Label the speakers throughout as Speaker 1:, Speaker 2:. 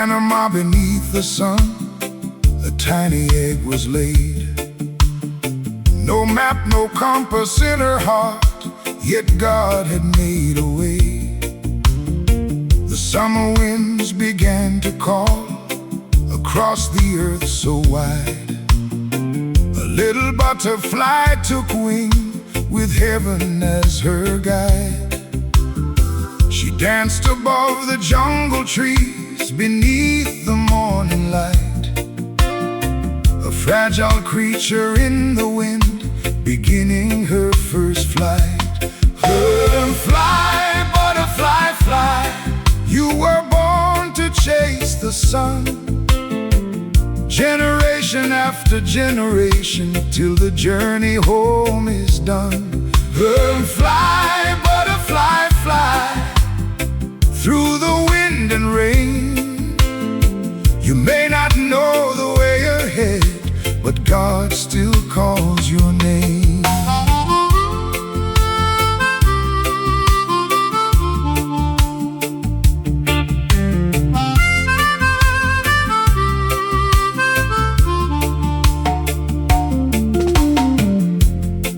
Speaker 1: Panama beneath the sun, a tiny egg was laid. No map, no compass in her heart, yet God had made a way. The summer winds began to call across the earth so wide. A little butterfly took wing with heaven as her guide. She danced above the jungle trees beneath the morning light, a fragile creature in the wind, beginning her first flight. Fly, butterfly, fly. You were born to chase the sun, generation after generation, till the journey home is done. Fly, butterfly, fly, through the wind and rain. You may not know the way ahead, but God still calls your name.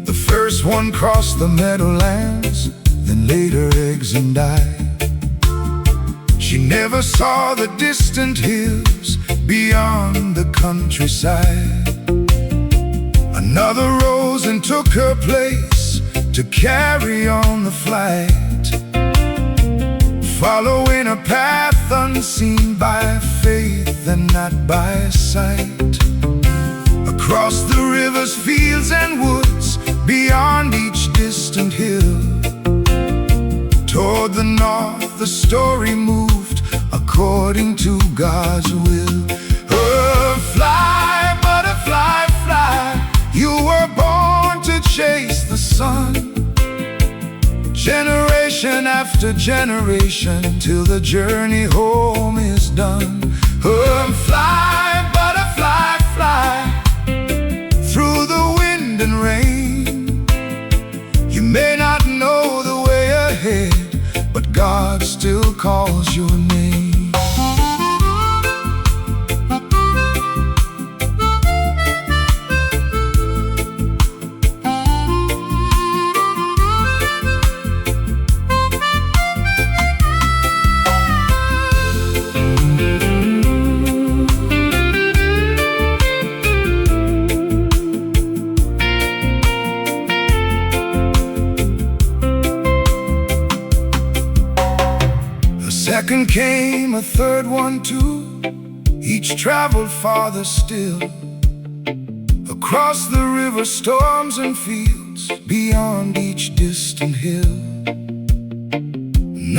Speaker 1: The first one crossed the meadowlands, then laid her eggs and died. She never saw the distant hills beyond the countryside. Another rose and took her place to carry on the flight, following a path unseen by faith and not by sight. Across the rivers, fields and woods, beyond each distant hill, toward the north the story moved according to God's will. Fly, butterfly, fly. You were born to chase the sun, generation after generation, till the journey home is done. Fly, butterfly, fly, through the wind and rain. You may not know the way ahead, but God still calls your name. Second came, a third one too. Each traveled farther still, across the river, storms and fields, beyond each distant hill.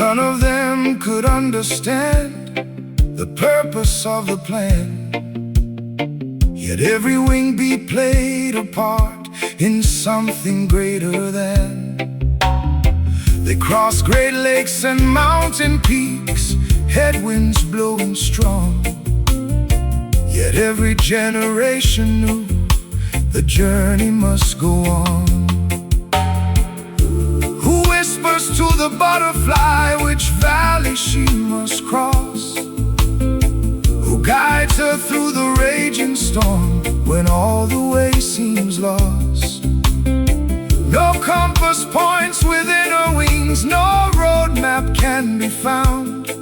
Speaker 1: None of them could understand the purpose of the plan, yet every wing beat played a part in something greater than. They crossed great lakes and mountain peaks, headwinds blowing strong, yet every generation knew the journey must go on. Who whispers to the butterfly which valley she must cross? Who guides her through the raging storm when all the way seems lost? No compass points within her wings, no roadmap can be found,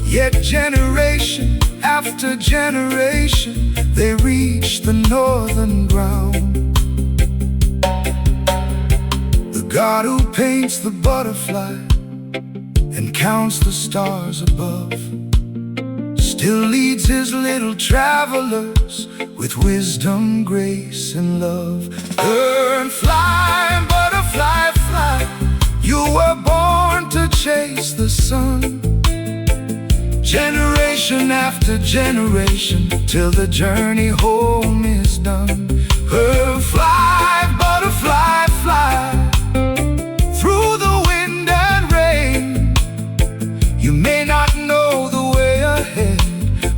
Speaker 1: yet generation after generation they reach the northern ground. The God who paints the butterfly and counts the stars above still leads his little travelers with wisdom, grace, and love. Learn, fly, butterfly, fly. You were born to chase the sun, generation after generation, till the journey home is done. Fly, butterfly, fly, through the wind and rain. You may not know the way ahead,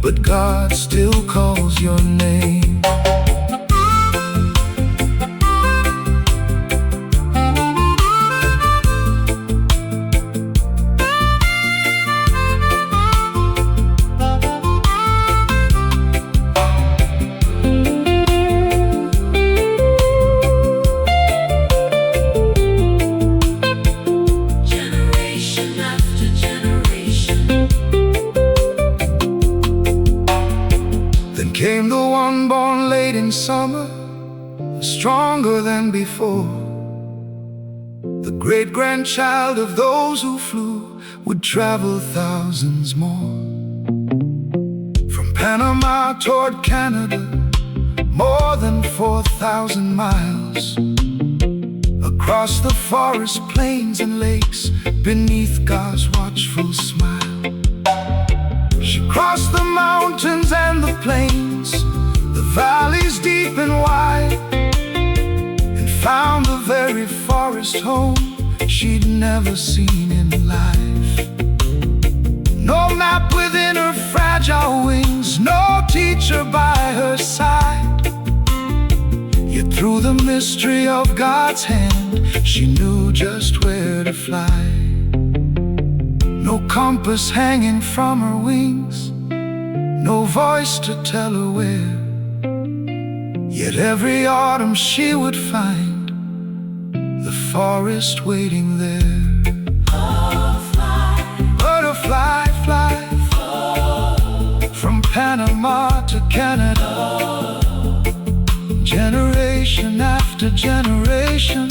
Speaker 1: but God still calls your name. Came the one born late in summer, stronger than before. The great-grandchild of those who flew would travel thousands more. From Panama toward Canada, more than 4,000 miles. Across the forest, plains and lakes, beneath God's watchful smile. She crossed the mountains and the plains, the valleys deep and wide, and found the very forest home she'd never seen in life. No map within her fragile wings, no teacher by her side. Yet through the mystery of God's hand, she knew just where to fly. No compass hanging from her wings, no voice to tell her where. Yet every autumn she would find the forest waiting there. Butterfly, fly, from Panama to Canada. Generation after generation,